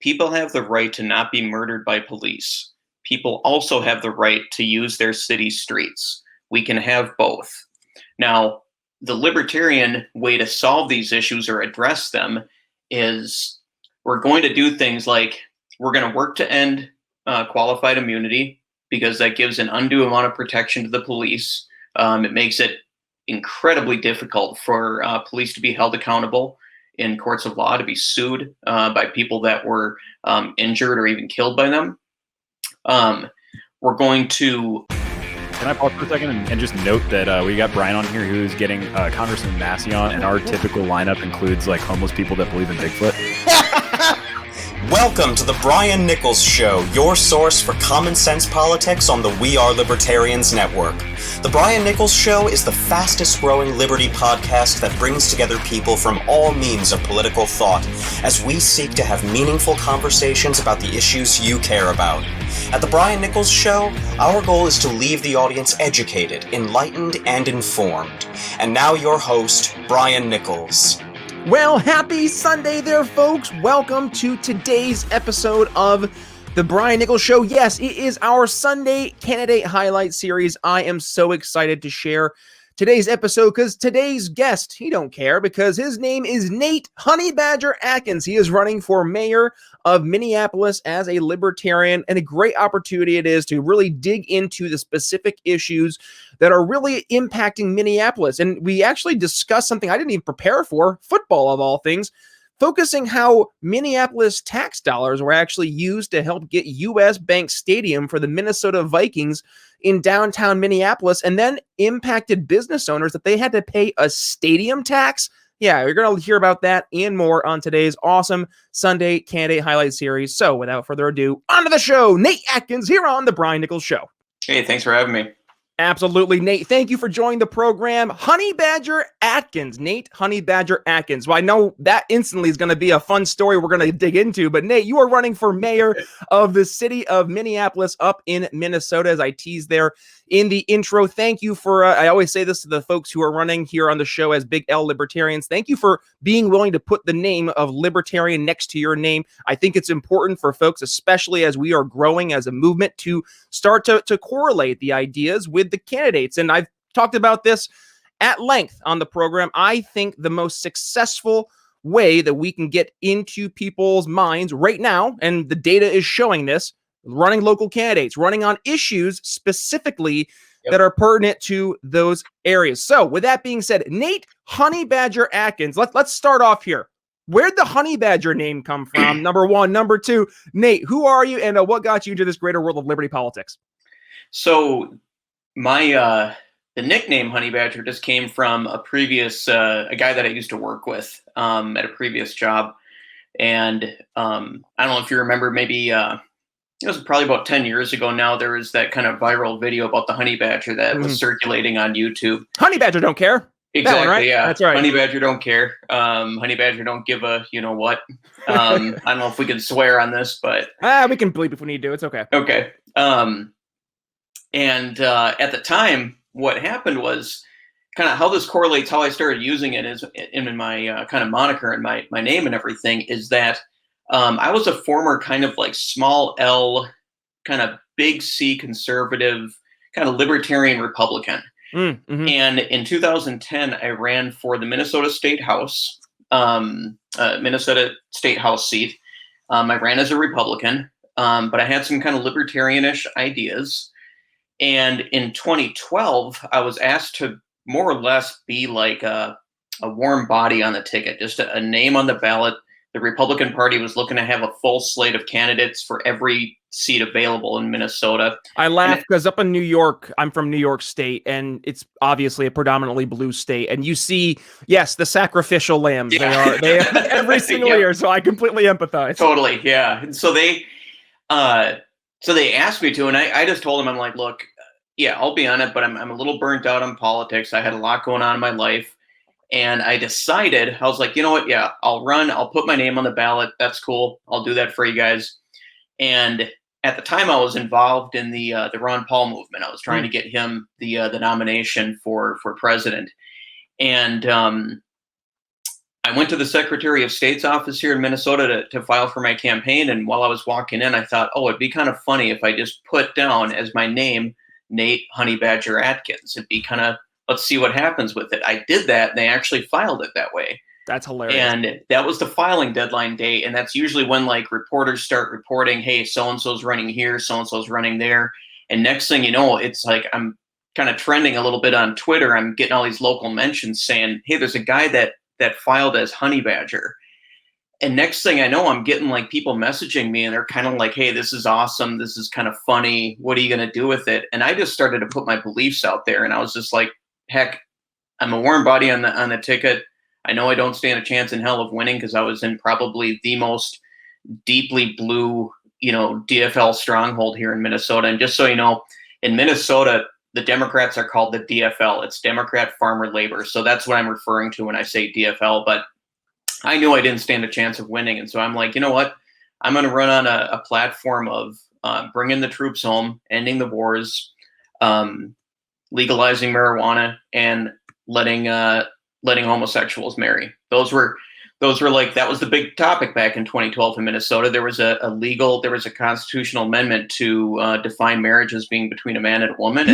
people have the right to not be murdered by police. People also have the right to use their city streets. We can have both. Now, the libertarian way to solve these issues or address them is we're going to do things like we're going to work to end qualified immunity because that gives an undue amount of protection to the police. It makes it incredibly difficult for police to be held accountable in courts of law, to be sued by people that were injured or even killed by them. We're going to... Can I pause for a second and just note that we got Brian on here who's getting Congressman Massey on, and our typical lineup includes like homeless people that believe in Bigfoot. Welcome to the Brian Nichols Show, your source for common sense politics on the We Are Libertarians network. The Brian Nichols Show is the fastest growing liberty podcast that brings together people from all means of political thought as we seek to have meaningful conversations about the issues you care about. At the Brian Nichols Show, our goal is to leave the audience educated, enlightened, and informed. And now your host, Brian Nichols. Well, happy Sunday there, folks. Welcome to today's episode of The Brian Nichols Show. Yes, it is our Sunday candidate highlight series. I am so excited to share today's episode because today's guest, he don't care because his name is Nate Honey Badger Atkins. He is running for mayor of Minneapolis as a libertarian, and a great opportunity it is to really dig into the specific issues that are really impacting Minneapolis. And we actually discussed something I didn't even prepare for, football of all things, focusing how Minneapolis tax dollars were actually used to help get U.S. Bank Stadium for the Minnesota Vikings in downtown Minneapolis, and then impacted business owners that they had to pay a stadium tax. Yeah, you're going to hear about that and more on today's awesome Sunday candidate highlight series. So without further ado, on to the show. Nate Atkins here on The Brian Nichols Show. Hey, thanks for having me. Absolutely, Nate. Thank you for joining the program. Honey Badger Atkins. Nate Honey Badger Atkins. Well, I know that instantly is going to be a fun story we're going to dig into, but Nate, you are running for mayor of the city of Minneapolis up in Minnesota, as I teased there in the intro. Thank you for, I always say this to the folks who are running here on the show as Big L Libertarians. Thank you for being willing to put the name of Libertarian next to your name. I think it's important for folks, especially as we are growing as a movement, to start to correlate the ideas with the candidates. And I've talked about this at length on the program. I think the most successful way that we can get into people's minds right now, and the data is showing this, running local candidates, running on issues specifically that are pertinent to those areas. So with that being said, Nate Honey Badger Atkins, let's start off here. Where'd the Honey Badger name come from? Number one. Number two, Nate, who are you, and what got you into this greater world of liberty politics? So my the nickname Honey Badger just came from a previous a guy that I used to work with at a previous job, and I don't know if you remember, maybe it was probably about 10 years ago now. There was that kind of viral video about the honey badger that was circulating on YouTube. Honey badger don't care. Exactly, one, right? Yeah. That's right. Honey badger don't care. Honey badger don't give a you know what. I don't know if we can swear on this, but we can bleep if we need to. It's okay. Okay. And at the time, what happened was kind of how this correlates. How I started using it is in my kind of moniker and my name and everything is that. I was a former kind of like small L, kind of big C conservative, kind of libertarian Republican. And in 2010, I ran for the Minnesota State House, Minnesota State House seat. I ran as a Republican, but I had some kind of libertarianish ideas. And in 2012, I was asked to more or less be like a warm body on the ticket, just a name on the ballot. The Republican Party was looking to have a full slate of candidates for every seat available in Minnesota. I laugh because up in New York, I'm from New York State, and it's obviously a predominantly blue state. And you see, yes, the sacrificial lambs. Yeah. They are every single year. So I completely empathize. Totally, yeah. And so they asked me to, and I just told them, I'm like, look, yeah, I'll be on it, but I'm a little burnt out on politics. I had a lot going on in my life. And I decided, I was like, you know what? Yeah, I'll run. I'll put my name on the ballot. That's cool. I'll do that for you guys. And at the time, I was involved in the Ron Paul movement. I was trying to get him the nomination for president. And I went to the Secretary of State's office here in Minnesota to file for my campaign. And while I was walking in, I thought, oh, it'd be kind of funny if I just put down as my name, Nate Honey Badger Atkins. It'd be kind of, let's see what happens with it. I did that, and they actually filed it that way. That's hilarious. And that was the filing deadline date. And that's usually when like reporters start reporting, hey, so-and-so's running here, so-and-so's running there. And next thing you know, it's like I'm kind of trending a little bit on Twitter. I'm getting all these local mentions saying, hey, there's a guy that filed as Honey Badger. And next thing I know, I'm getting like people messaging me, and they're kind of like, hey, this is awesome. This is kind of funny. What are you going to do with it? And I just started to put my beliefs out there. And I was just like, heck, I'm a warm body on the ticket. I know I don't stand a chance in hell of winning because I was in probably the most deeply blue, DFL stronghold here in Minnesota. And just so you know, in Minnesota, the Democrats are called the DFL. It's Democrat Farmer Labor. So that's what I'm referring to when I say DFL. But I knew I didn't stand a chance of winning. And so I'm like, you know what? I'm going to run on a platform of bringing the troops home, ending the wars, legalizing marijuana, and letting homosexuals marry. Those were like, that was the big topic back in 2012 in Minnesota. There was a constitutional amendment to define marriage as being between a man and a woman.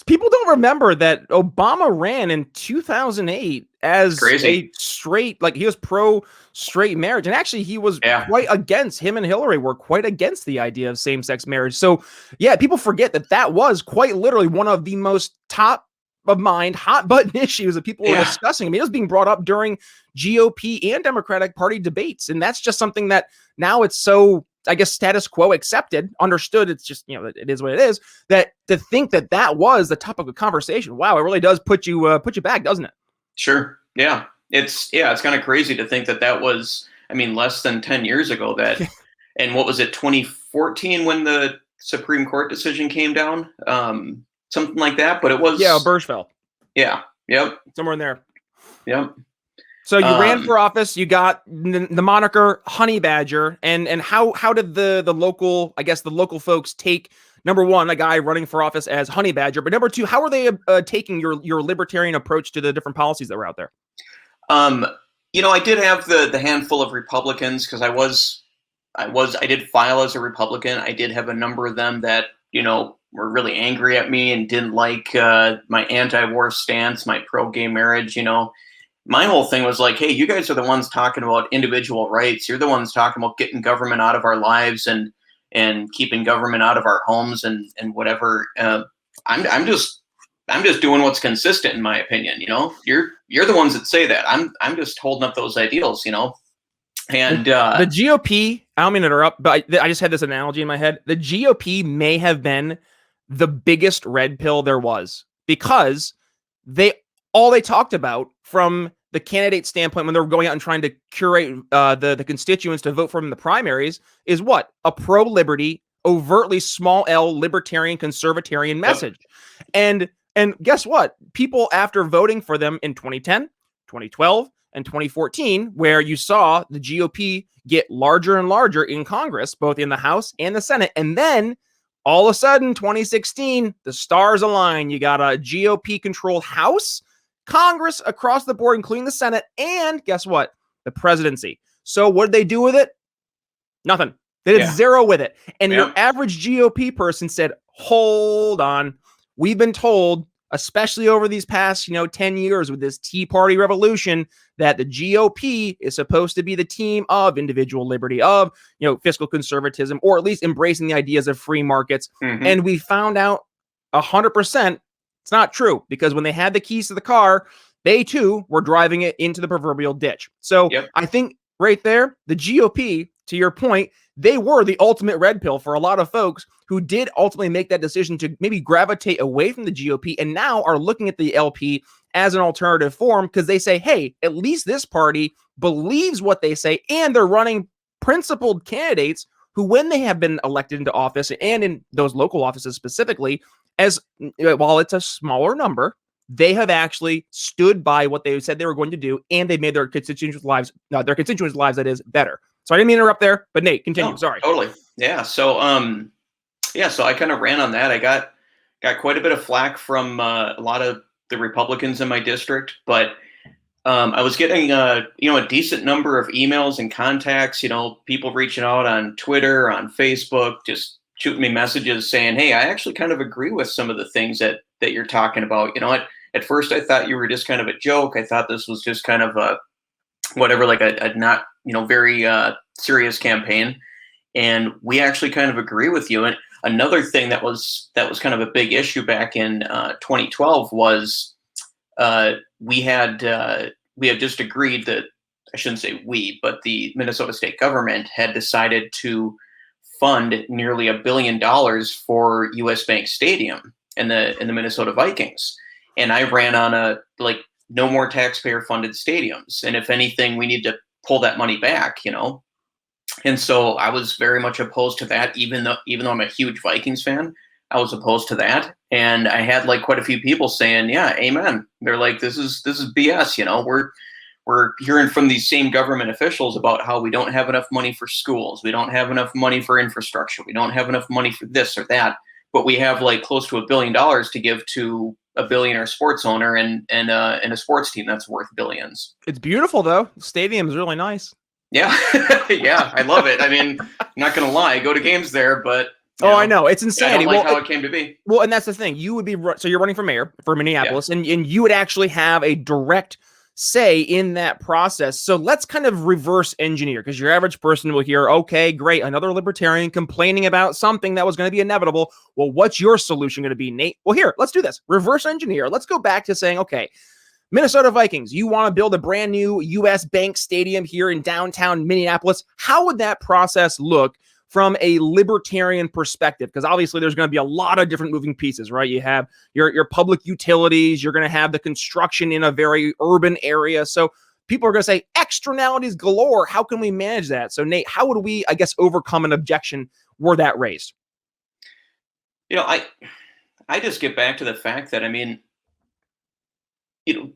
People don't remember that Obama ran in 2008 as a straight, like he was pro straight marriage. And actually he was quite against, him and Hillary were quite against the idea of same-sex marriage. So yeah, people forget that was quite literally one of the most top of mind, hot button issues that people were discussing. I mean, it was being brought up during GOP and Democratic Party debates. And that's just something that now it's so, I guess, status quo accepted, understood. It's just, it is what it is, that to think that was the topic of conversation. Wow. It really does put you back, doesn't it? Sure. Yeah. It's kind of crazy to think that was, less than 10 years ago and what was it, 2014 when the Supreme Court decision came down? Something like that, but it was Birchfeld. Yeah. Yep. Somewhere in there. Yep. So you ran for office. You got the moniker Honey Badger, and how did the local folks take, number one, a guy running for office as Honey Badger, but number two, how are they taking your libertarian approach to the different policies that were out there? I did have the handful of Republicans because I did file as a Republican. I did have a number of them that were really angry at me and didn't like my anti-war stance, my pro-gay marriage. My whole thing was like, hey, you guys are the ones talking about individual rights. You're the ones talking about getting government out of our lives and keeping government out of our homes and whatever. I'm just doing what's consistent, in my opinion. You're the ones that say that. I'm just holding up those ideals. And the GOP, I don't mean to interrupt, but I just had this analogy in my head. The GOP may have been the biggest red pill there was, because all they talked about from the candidate standpoint when they were going out and trying to curate the constituents to vote for them in the primaries is what? A pro-liberty, overtly small L libertarian conservatarian message. Yep. And guess what? People, after voting for them in 2010, 2012, and 2014, where you saw the GOP get larger and larger in Congress, both in the House and the Senate. And then all of a sudden, 2016, the stars align. You got a GOP-controlled House, Congress across the board, including the Senate, and guess what? The presidency. So what did they do with it? Nothing. They did zero with it. And your average GOP person said, hold on. We've been told, especially over these past, 10 years with this Tea Party revolution, that the GOP is supposed to be the team of individual liberty, of, fiscal conservatism, or at least embracing the ideas of free markets. Mm-hmm. And we found out 100% it's not true, because when they had the keys to the car, they too were driving it into the proverbial ditch. So I think right there, the GOP, to your point, they were the ultimate red pill for a lot of folks who did ultimately make that decision to maybe gravitate away from the GOP and now are looking at the LP as an alternative form, because they say, hey, at least this party believes what they say, and they're running principled candidates who, when they have been elected into office and in those local offices specifically, as while it's a smaller number, they have actually stood by what they said they were going to do, and they made their constituents' lives, that is, better. So I didn't mean to interrupt there, but Nate, continue. Sorry. Totally. Yeah. So, so I kind of ran on that. I got quite a bit of flack from a lot of the Republicans in my district, but I was getting a decent number of emails and contacts, people reaching out on Twitter, on Facebook, just shooting me messages saying, hey, I actually kind of agree with some of the things that you're talking about. At first I thought you were just kind of a joke. I thought this was just kind of a whatever, like a not, very serious campaign. And we actually kind of agree with you. And another thing that was kind of a big issue back in 2012 was we had just agreed that, I shouldn't say we, but the Minnesota state government had decided to fund nearly $1 billion for US Bank Stadium and the Minnesota Vikings. And I ran on no more taxpayer funded stadiums. And if anything, we need to pull that money back, And so I was very much opposed to that, even though I'm a huge Vikings fan. I was opposed to that. And I had quite a few people saying, yeah, amen. They're like, this is BS, we're hearing from these same government officials about how we don't have enough money for schools. We don't have enough money for infrastructure. We don't have enough money for this or that, but we have close to $1 billion to give to a billionaire sports owner and a sports team that's worth billions. It's beautiful though. The stadium is really nice. Yeah. Yeah. I love it. I mean, I'm not going to lie, I go to games there, but I know. It's insanity. I don't like how it came to be. Well, and that's the thing. You would be, so you're running for mayor for Minneapolis, and you would actually have a direct say in that process. So let's kind of reverse engineer, because your average person will hear, okay, great, another libertarian complaining about something that was going to be inevitable. Well, what's your solution going to be, Nate? Well, here, let's do this. Reverse engineer. Let's go back to saying, okay, Minnesota Vikings, you want to build a brand new US Bank Stadium here in downtown Minneapolis. How would that process look from a libertarian perspective? Because obviously there's going to be a lot of different moving pieces, right? You have your public utilities, you're going to have the construction in a very urban area. So people are going to say externalities galore. How can we manage that? So Nate, how would we, I guess, overcome an objection were that raised? I just get back to the fact that, I mean,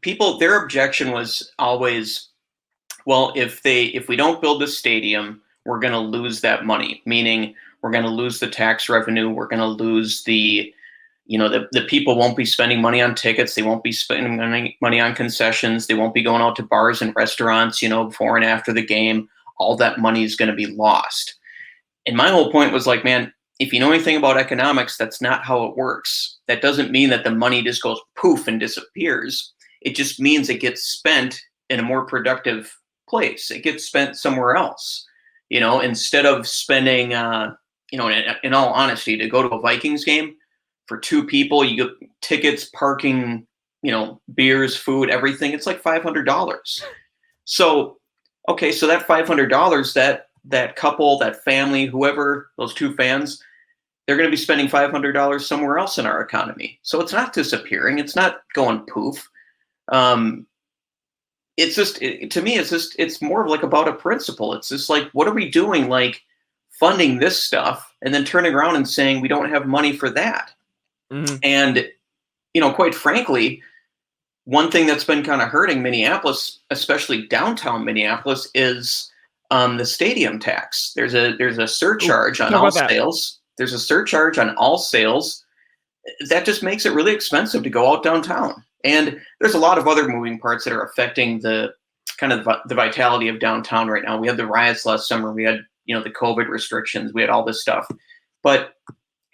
people, their objection was always, well, if we don't build this stadium, we're going to lose that money, meaning we're going to lose the tax revenue. We're going to lose the people won't be spending money on tickets. They won't be spending money on concessions. They won't be going out to bars and restaurants, before and after the game. All that money is going to be lost. And my whole point was man, if you know anything about economics, that's not how it works. That doesn't mean that the money just goes poof and disappears. It just means it gets spent in a more productive place. It gets spent somewhere else. Instead of spending, in all honesty, to go to a Vikings game for two people, you get tickets, parking, beers, food, everything. It's like $500. So, okay, so that $500, that couple, that family, whoever, those two fans, they're going to be spending $500 somewhere else in our economy. So it's not disappearing. It's not going poof. It's just, to me, it's more of about a principle. It's just what are we doing? Funding this stuff and then turning around and saying we don't have money for that. Mm-hmm. And, quite frankly, one thing that's been kind of hurting Minneapolis, especially downtown Minneapolis, is the stadium tax. There's a surcharge on all sales. There's a surcharge on all sales. That just makes it really expensive to go out downtown. And there's a lot of other moving parts that are affecting the kind of the vitality of downtown right now. We had the riots last summer. We had, the COVID restrictions. We had all this stuff. But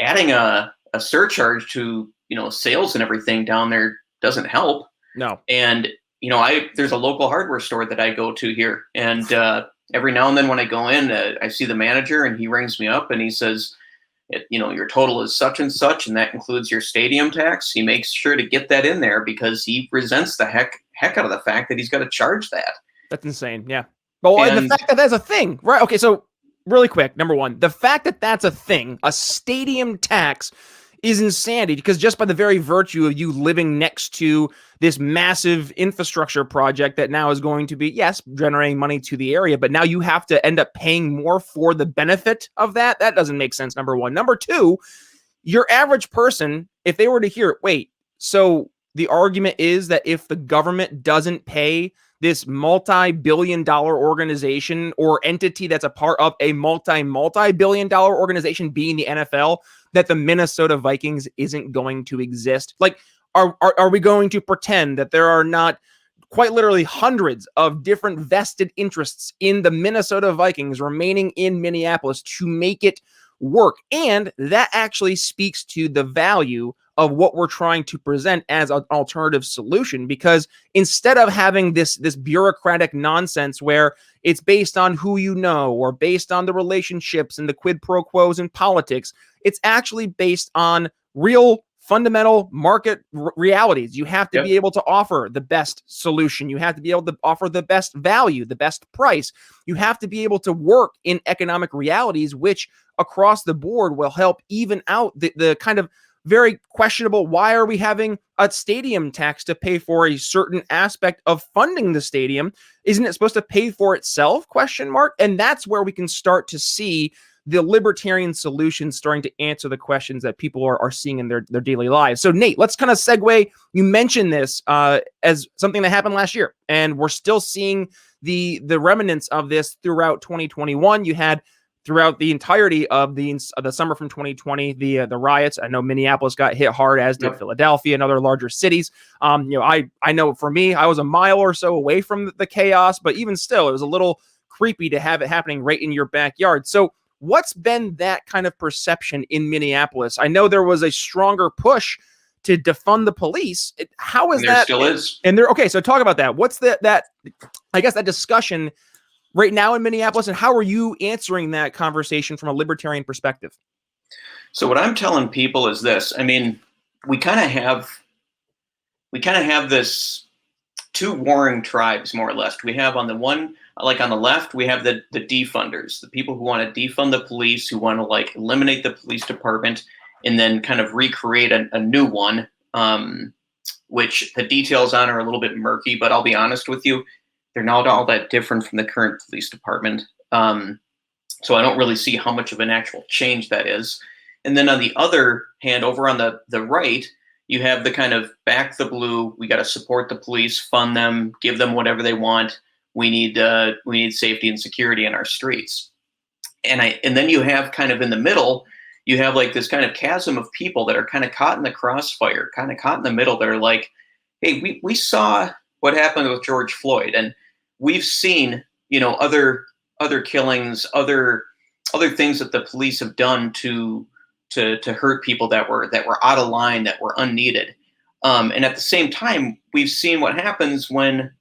adding a surcharge to, sales and everything down there doesn't help. No. And, there's a local hardware store that I go to here. And every now and then when I go in, I see the manager and he rings me up and he says, your total is such and such, and that includes your stadium tax. He makes sure to get that in there because he resents the heck out of the fact that he's got to charge that. That's insane. Yeah. Well, and the fact that that's a thing, right? Okay. So really quick, number one, the fact that that's a thing, a stadium tax, is insanity, because just by the very virtue of you living next to this massive infrastructure project that now is going to be, yes, generating money to the area, but now you have to end up paying more for the benefit of that. That doesn't make sense, number one. Number two, your average person, if they were to hear, wait, so the argument is that if the government doesn't pay this multi-billion-dollar organization or entity that's a part of a multi-billion-dollar organization being the NFL, that the Minnesota Vikings isn't going to exist? Are we going to pretend that there are not quite literally hundreds of different vested interests in the Minnesota Vikings remaining in Minneapolis to make it work. And that actually speaks to the value of what we're trying to present as an alternative solution, because instead of having this bureaucratic nonsense where it's based on who you know or based on the relationships and the quid pro quos in politics, it's actually based on real fundamental market realities. You have to be able to offer the best solution. You have to be able to offer the best value, the best price. You have to be able to work in economic realities, which across the board will help even out the kind of very questionable, why are we having a stadium tax to pay for a certain aspect of funding the stadium? Isn't it supposed to pay for itself? ? And that's where we can start to see the libertarian solutions starting to answer the questions that people are seeing in their daily lives. So Nate, let's kind of segue. You mentioned this as something that happened last year, and we're still seeing the remnants of this throughout 2021. You had throughout the entirety of the summer from 2020, the riots. I know Minneapolis got hit hard, as did Philadelphia and other larger cities. I know for me, I was a mile or so away from the chaos, but even still, it was a little creepy to have it happening right in your backyard. So what's been that kind of perception in Minneapolis? I know there was a stronger push to defund the police. How is that? There still is. And there, okay, so talk about that. What's that I guess that discussion right now in Minneapolis, and how are you answering that conversation from a libertarian perspective? So what I'm telling people is this. I mean, we kind of have this two warring tribes, more or less. We have on the one, like on the left, we have the defunders, the people who want to defund the police, who want to like eliminate the police department and then kind of recreate a new one, which the details on are a little bit murky, but I'll be honest with you, they're not all that different from the current police department. So I don't really see how much of an actual change that is. And then on the other hand, over on the right, you have the kind of back the blue, we got to support the police, fund them, give them whatever they want. We need safety and security in our streets. And then you have kind of in the middle, you have like this kind of chasm of people that are kind of caught in the crossfire, kind of caught in the middle. They're like, hey, we saw what happened with George Floyd, and we've seen, other killings, other things that the police have done to hurt people that were out of line, that were unneeded. And at the same time, we've seen what happens when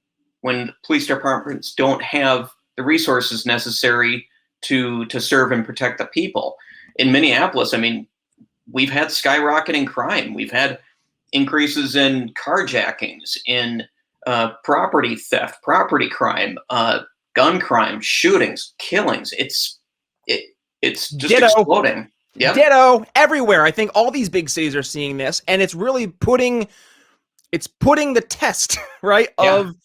police departments don't have the resources necessary to serve and protect the people. In Minneapolis, I mean, we've had skyrocketing crime. We've had increases in carjackings, in property theft, property crime, gun crime, shootings, killings. It's just exploding. Yep. Ditto everywhere. I think all these big cities are seeing this, and it's really putting the test, right, of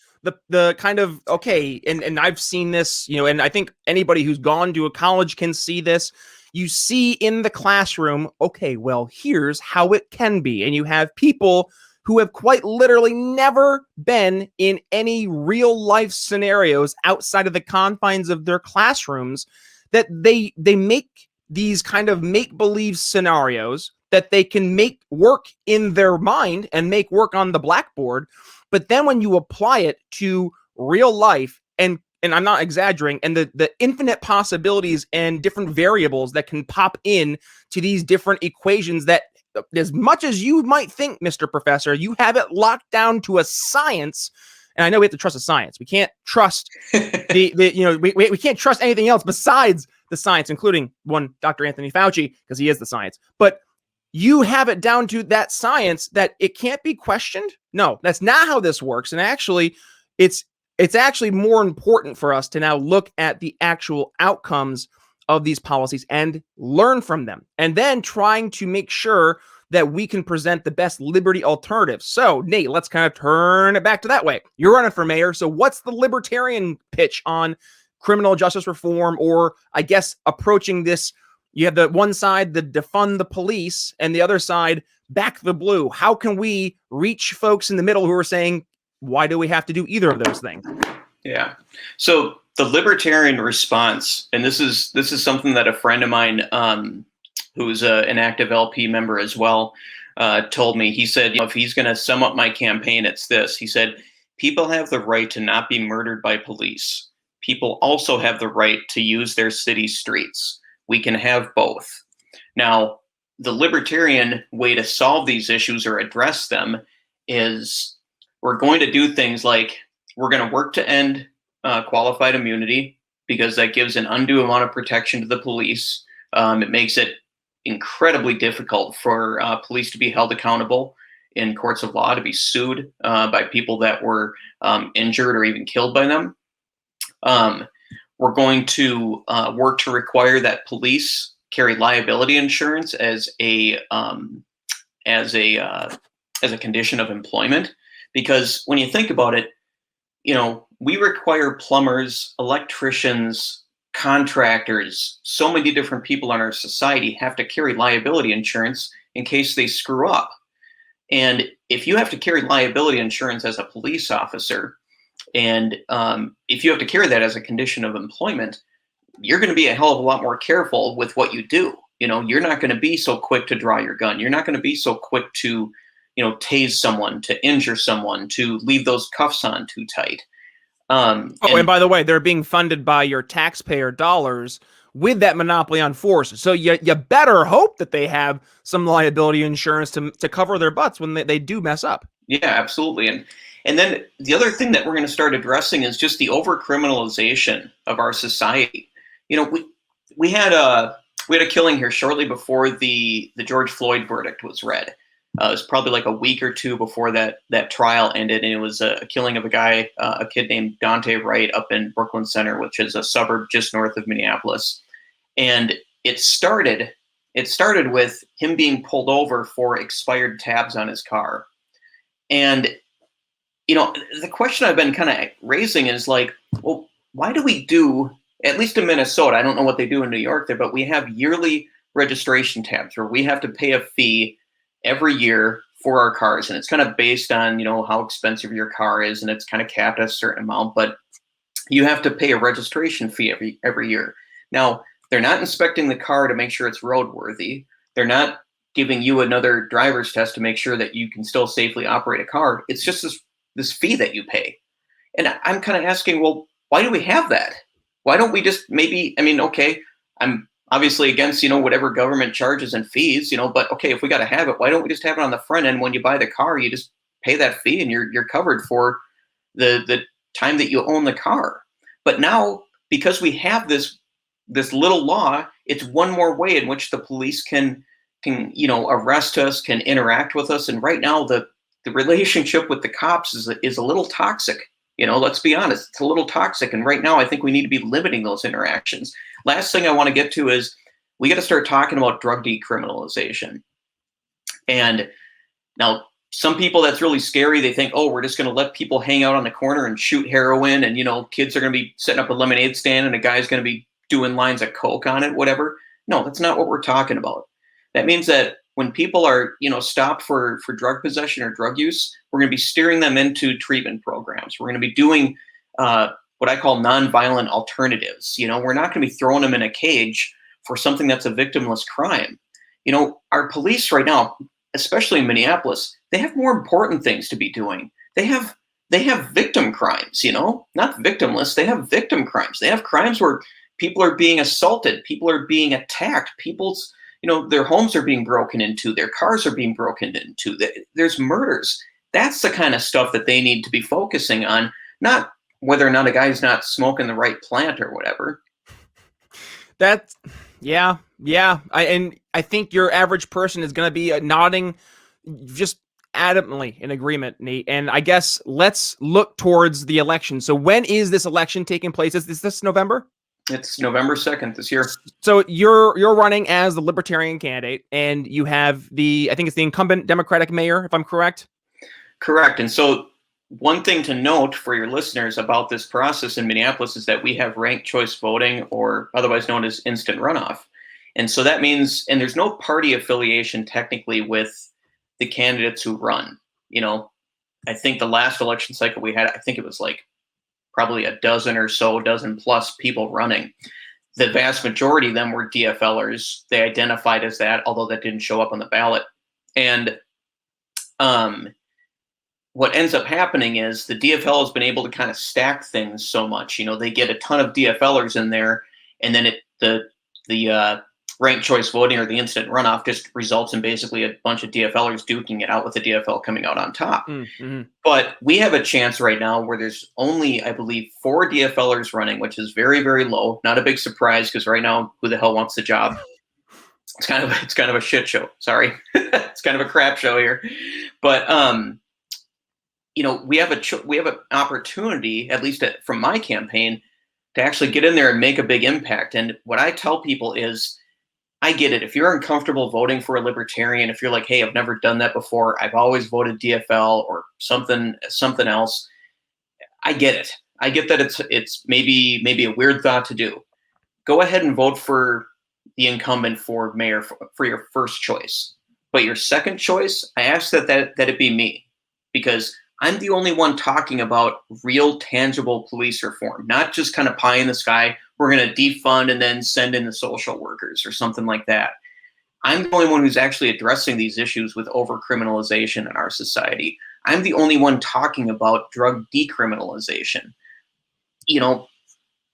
the kind of, okay, and I've seen this, and I think anybody who's gone to a college can see this. You see in the classroom, okay, well, here's how it can be. And you have people who have quite literally never been in any real life scenarios outside of the confines of their classrooms, that they make these kind of make-believe scenarios that they can make work in their mind and make work on the blackboard. But then when you apply it to real life, and I'm not exaggerating, and the infinite possibilities and different variables that can pop in to these different equations, that as much as you might think, Mr. Professor, you have it locked down to a science. And I know we have to trust the science. We can't trust we can't trust anything else besides the science, including one Dr. Anthony Fauci, because he is the science. But you have it down to that science that it can't be questioned. No, that's not how this works. And actually, it's actually more important for us to now look at the actual outcomes of these policies and learn from them, and then trying to make sure that we can present the best liberty alternatives. So, Nate, let's kind of turn it back to that way. You're running for mayor, so what's the libertarian pitch on criminal justice reform, or I guess approaching this? You have the one side, the defund the police, and the other side, back the blue. How can we reach folks in the middle who are saying, why do we have to do either of those things? Yeah. So the libertarian response, and this is something that a friend of mine, who's an active LP member as well, told me. He said, if he's going to sum up my campaign, it's this. He said, people have the right to not be murdered by police. People also have the right to use their city streets. We can have both. Now, the libertarian way to solve these issues or address them is we're going to do things like we're going to work to end qualified immunity, because that gives an undue amount of protection to the police. It makes it incredibly difficult for police to be held accountable in courts of law, to be sued by people that were injured or even killed by them. We're going to work to require that police carry liability insurance as a condition of employment, because when you think about it, we require plumbers, electricians, contractors, so many different people in our society have to carry liability insurance in case they screw up. And if you have to carry liability insurance as a police officer, and if you have to carry that as a condition of employment, you're going to be a hell of a lot more careful with what you do. You're not going to be so quick to draw your gun. You're not going to be so quick to, tase someone, to injure someone, to leave those cuffs on too tight. And by the way, they're being funded by your taxpayer dollars with that monopoly on force. So you better hope that they have some liability insurance to cover their butts when they do mess up. Yeah, absolutely. And then the other thing that we're going to start addressing is just the overcriminalization of our society. We had a killing here shortly before the George Floyd verdict was read. It was probably like a week or two before that trial ended, and it was a killing of a kid named Dante Wright up in Brooklyn Center, which is a suburb just north of Minneapolis. And it started with him being pulled over for expired tabs on his car. And the question I've been kind of raising is like, well, why do we do, at least in Minnesota, I don't know what they do in New York there, but we have yearly registration tabs where we have to pay a fee every year for our cars, and it's kind of based on how expensive your car is, and it's kind of capped at a certain amount, but you have to pay a registration fee every year. Now, they're not inspecting the car to make sure it's roadworthy. They're not giving you another driver's test to make sure that you can still safely operate a car. It's just this fee that you pay. And I'm kind of asking, well, why do we have that? Why don't we just okay, I'm obviously against, whatever government charges and fees, but okay, if we got to have it, why don't we just have it on the front end? When you buy the car, you just pay that fee and you're covered for the time that you own the car. But now, because we have this little law, it's one more way in which the police can arrest us, can interact with us. And right now, the relationship with the cops is a little toxic. Let's be honest, it's a little toxic. And right now, I think we need to be limiting those interactions. Last thing I want to get to is we got to start talking about drug decriminalization. And now, some people, that's really scary. They think, oh, we're just going to let people hang out on the corner and shoot heroin, and kids are going to be setting up a lemonade stand and a guy's going to be doing lines of coke on it, whatever. No, that's not what we're talking about. That means that when people are stopped for drug possession or drug use, we're going to be steering them into treatment programs. We're going to be doing what I call nonviolent alternatives. We're not going to be throwing them in a cage for something that's a victimless crime. Our police right now, especially in Minneapolis, they have more important things to be doing. They have victim crimes, not victimless. They have victim crimes. They have crimes where people are being assaulted, people are being attacked, people's, their homes are being broken into, their cars are being broken into, there's murders. That's the kind of stuff that they need to be focusing on, not whether or not a guy's not smoking the right plant or whatever. Yeah. I think your average person is going to be nodding just adamantly in agreement, Nate. And I guess let's look towards the election. So when is this election taking place? Is this November? It's November 2nd this year. So you're running as the Libertarian candidate, and you have I think it's the incumbent Democratic mayor, if I'm correct? Correct. And so one thing to note for your listeners about this process in Minneapolis is that we have ranked choice voting, or otherwise known as instant runoff. And so that means, and there's no party affiliation technically with the candidates who run. I think the last election cycle we had, I think it was like probably a dozen plus people running. The vast majority of them were DFLers. They identified as that, although that didn't show up on the ballot. And what ends up happening is the DFL has been able to kind of stack things so much. They get a ton of DFLers in there, and then the ranked choice voting or the instant runoff just results in basically a bunch of DFLers duking it out with the DFL coming out on top. Mm-hmm. But we have a chance right now where there's only, I believe, 4 DFLers running, which is very, very low. Not a big surprise because right now, who the hell wants the job? It's kind of a shit show. Sorry, it's kind of a crap show here. But we have an opportunity, at least from my campaign, to actually get in there and make a big impact. And what I tell people is, I get it. If you're uncomfortable voting for a libertarian, if you're like, hey, I've never done that before, I've always voted DFL or something else, I get it. I get that it's maybe a weird thought to do. Go ahead and vote for the incumbent for mayor for your first choice. But your second choice, I ask that it be me, because I'm the only one talking about real tangible police reform, not just kind of pie in the sky. We're going to defund and then send in the social workers or something like that. I'm the only one who's actually addressing these issues with overcriminalization in our society. I'm the only one talking about drug decriminalization.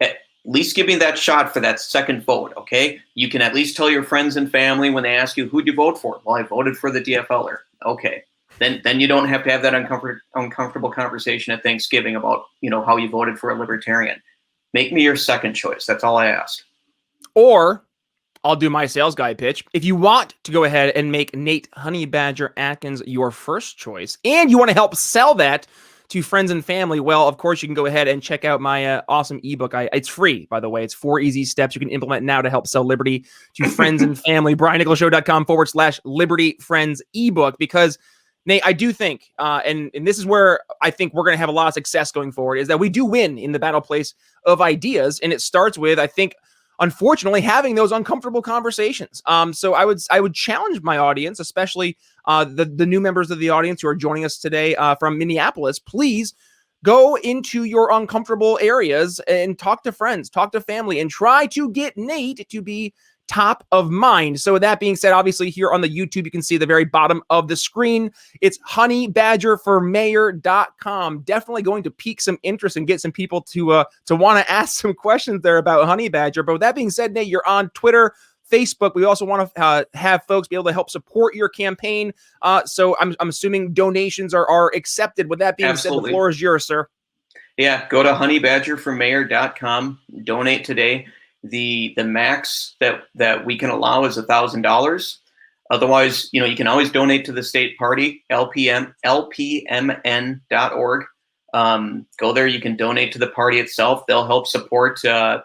At least give me that shot for that second vote, okay? You can at least tell your friends and family when they ask you, who'd you vote for? Well, I voted for the DFLer. Okay. Then you don't have to have that uncomfortable conversation at Thanksgiving about, how you voted for a libertarian. Make me your second choice. That's all I ask. Or I'll do my sales guy pitch. If you want to go ahead and make Nate Honey Badger Atkins your first choice, and you want to help sell that to friends and family, well, of course, you can go ahead and check out my awesome ebook. It's free, by the way. It's 4 easy steps you can implement now to help sell liberty to friends and family. BrianNicholsShow.com/Liberty Friends ebook. Because Nate, I do think, and this is where I think we're going to have a lot of success going forward, is that we do win in the battle place of ideas. And it starts with, I think, unfortunately, having those uncomfortable conversations. So I would challenge my audience, especially the new members of the audience who are joining us today from Minneapolis. Please go into your uncomfortable areas and talk to friends, talk to family, and try to get Nate to be top of mind. So with that being said, obviously here on the YouTube, you can see the very bottom of the screen. It's honeybadgerformayor.com. Definitely going to pique some interest and get some people to want to ask some questions there about Honey Badger. But with that being said, Nate, you're on Twitter, Facebook. We also want to have folks be able to help support your campaign. So I'm assuming donations are accepted. With that being Absolutely. said, the floor is yours, sir. Yeah, go to honeybadgerformayor.com. Donate today. The max that we can allow is $1,000. Otherwise, you can always donate to the state party, lpmn.org. Go there. You can donate to the party itself. They'll help support my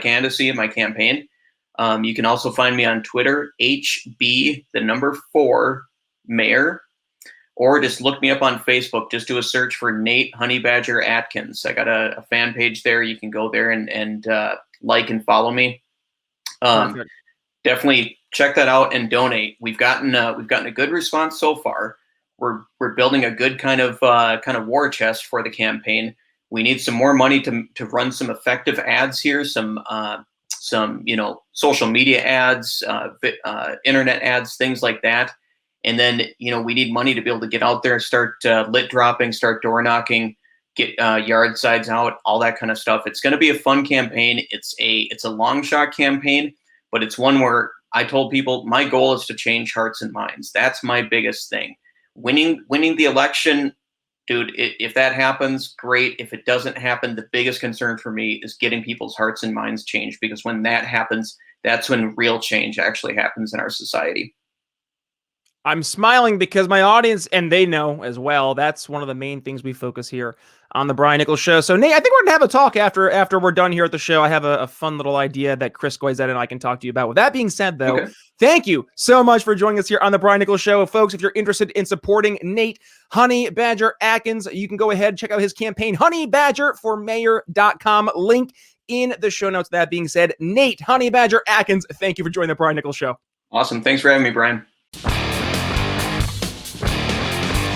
candidacy and my campaign. You can also find me on Twitter, HB4 Mayor, or just look me up on Facebook. Just do a search for Nate Honey Badger Atkins. I got a fan page there. You can go there and like and follow me. Definitely check that out and donate. We've gotten a good response so far. We're building a good kind of war chest for the campaign. We need some more money to run some effective ads here, some social media ads, internet ads, things like that. And then we need money to be able to get out there, start lit dropping, start door knocking, get yard sides out, all that kind of stuff. It's going to be a fun campaign. It's a long shot campaign, but it's one where I told people my goal is to change hearts and minds. That's my biggest thing. Winning the election, dude, if that happens, great. If it doesn't happen, the biggest concern for me is getting people's hearts and minds changed, because when that happens, that's when real change actually happens in our society. I'm smiling because my audience, and they know as well, that's one of the main things we focus here on the Brian Nichols Show. So, Nate, I think we're going to have a talk after we're done here at the show. I have a fun little idea that Chris Goizet and I can talk to you about. With that being said, though, okay, thank you so much for joining us here on the Brian Nichols Show. Folks, if you're interested in supporting Nate Honey Badger Atkins, you can go ahead and check out his campaign, honeybadgerformayor.com. Link in the show notes. That being said, Nate Honey Badger Atkins, thank you for joining the Brian Nichols Show. Awesome. Thanks for having me, Brian.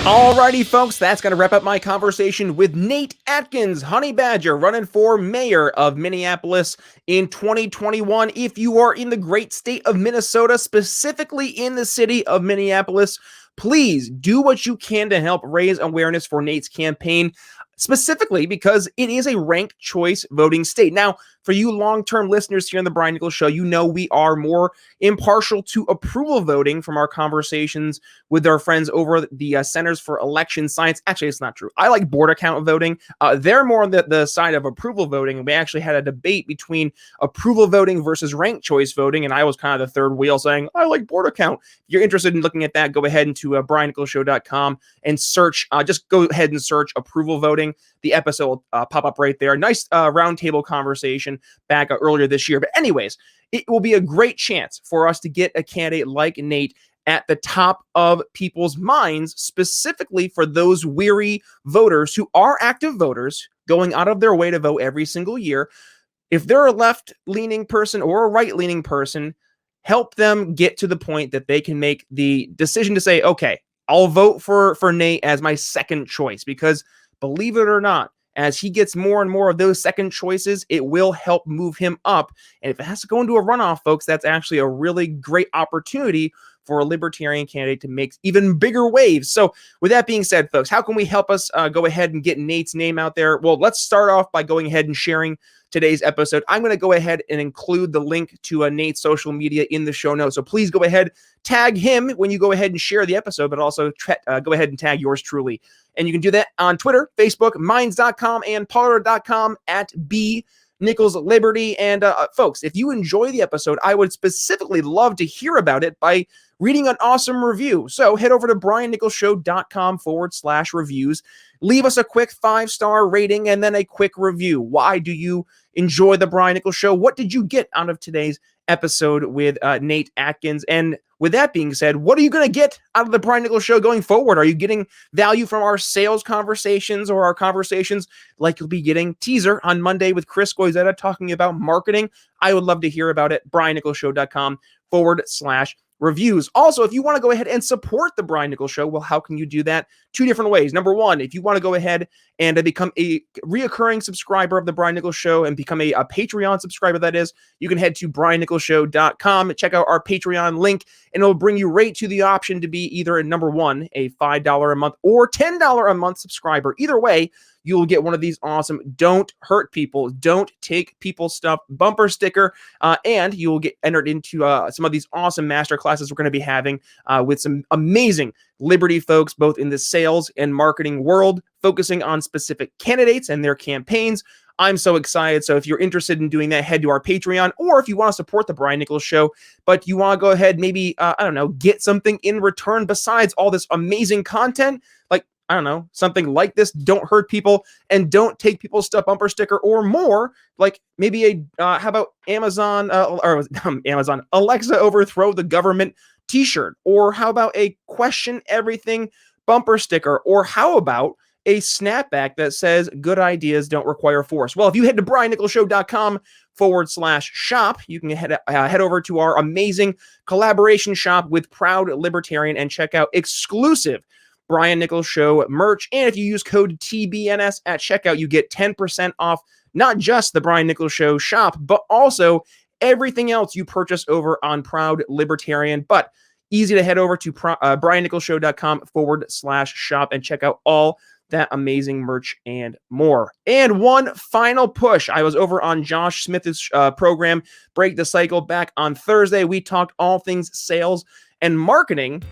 Alrighty, folks, that's going to wrap up my conversation with Nate Atkins, Honey Badger, running for mayor of Minneapolis in 2021. If you are in the great state of Minnesota, specifically in the city of Minneapolis, please do what you can to help raise awareness for Nate's campaign, specifically because it is a ranked choice voting state. Now, for you long-term listeners here on the Brian Nichols Show, you know we are more impartial to approval voting from our conversations with our friends over the Centers for Election Science. Actually, it's not true. I like border count voting. They're more on the side of approval voting. And we actually had a debate between approval voting versus ranked choice voting. And I was kind of the third wheel saying, I like border count. If you're interested in looking at that, go ahead into briannicholsshow.com and search. Just go ahead and search approval voting. The episode will pop up right there. Nice roundtable conversation back earlier this year. But anyways, it will be a great chance for us to get a candidate like Nate at the top of people's minds, specifically for those weary voters who are active voters going out of their way to vote every single year. If they're a left-leaning person or a right-leaning person, help them get to the point that they can make the decision to say, okay, I'll vote for Nate as my second choice, because believe it or not, as he gets more and more of those second choices, it will help move him up. And if it has to go into a runoff, folks, that's actually a really great opportunity for a Libertarian candidate to make even bigger waves. So with that being said, folks, how can we help us go ahead and get Nate's name out there? Well, let's start off by going ahead and sharing today's episode. I'm going to go ahead and include the link to Nate's social media in the show notes. So please go ahead, tag him when you go ahead and share the episode, but also go ahead and tag yours truly. And you can do that on Twitter, Facebook, Minds.com, and Parler.com at @BNicholsLiberty. And folks, if you enjoy the episode, I would specifically love to hear about it by reading an awesome review. So head over to briannicholsshow.com/reviews. Leave us a quick 5-star rating and then a quick review. Why do you enjoy the Brian Nichols Show? What did you get out of today's episode with Nate Atkins? And with that being said, what are you going to get out of the Brian Nichols Show going forward? Are you getting value from our sales conversations or our conversations like you'll be getting teaser on Monday with Chris Goizetta talking about marketing? I would love to hear about it. briannicholsshow.com/reviews. Also, if you want to go ahead and support the Brian Nichols Show, well, how can you do that? 2 different ways. Number one, if you want to go ahead and become a reoccurring subscriber of the Brian Nichols Show and become a Patreon subscriber, that is, you can head to briannicholsshow.com and check out our Patreon link, and it'll bring you right to the option to be either number one, a $5 a month or $10 a month subscriber. Either way, you will get one of these awesome Don't Hurt People, Don't Take People Stuff bumper sticker, and you will get entered into some of these awesome master classes we're going to be having with some amazing Liberty folks, both in the sales and marketing world, focusing on specific candidates and their campaigns. I'm so excited. So if you're interested in doing that, head to our Patreon, or if you want to support the Brian Nichols Show, but you want to go ahead, maybe, get something in return besides all this amazing content, like, something like this Don't Hurt People and Don't Take People's Stuff bumper sticker or more, like maybe how about Amazon Alexa Overthrow the Government t-shirt, or how about a Question Everything bumper sticker, or how about a snapback that says good ideas don't require force? Well, if you head to briannicholsshow.com/shop, you can head over to our amazing collaboration shop with Proud Libertarian and check out exclusive Brian Nichols Show merch. And if you use code TBNS at checkout, you get 10% off not just the Brian Nichols Show shop, but also everything else you purchase over on Proud Libertarian. But easy to head over to briannicholsshow.com/shop and check out all that amazing merch and more. And one final push. I was over on Josh Smith's program, Break the Cycle, back on Thursday. We talked all things sales and marketing.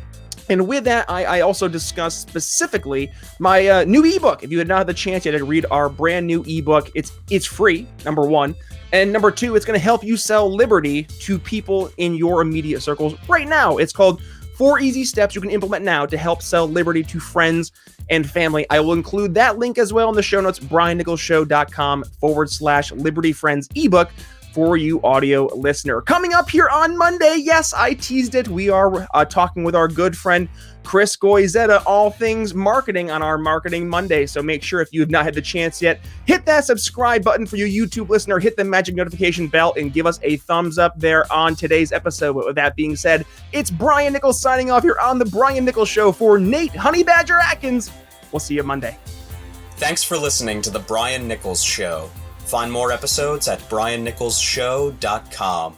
And with that, I also discussed specifically my new ebook. If you had not had the chance yet to read our brand new ebook, it's free, number one. And number two, it's going to help you sell Liberty to people in your immediate circles right now. It's called 4 Easy Steps You Can Implement Now to Help Sell Liberty to Friends and Family. I will include that link as well in the show notes, briannicholsshow.com/Liberty Friends ebook. for you audio listener. Coming up here on Monday, yes, I teased it. We are talking with our good friend Chris Goizetta, all things marketing on our Marketing Monday. So make sure, if you have not had the chance yet, hit that subscribe button for you YouTube listener, hit the magic notification bell, and give us a thumbs up there on today's episode. But with that being said, it's Brian Nichols signing off here on The Brian Nichols Show for Nate Honey Badger Atkins. We'll see you Monday. Thanks for listening to The Brian Nichols Show. Find more episodes at briannicholsshow.com.